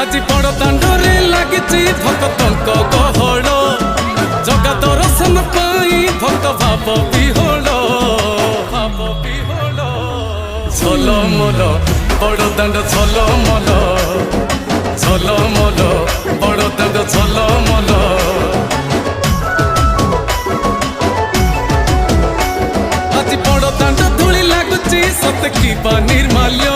আজি বড় দাଣ୍ଡরে লাগিছি ভক্তଙ୍କ গহଳ জগা দর্শন পাই ভক্ত ভাব বিহଳ ঝলমল বড় দাণ্ড ঝলমল ঝলমল বড় দাণ্ড ঝলমল আজি বড় দাণ্ড ধূଳି ଲାଗୁଛି ସତେ କି ବା ନିର୍ମାଲ୍ୟ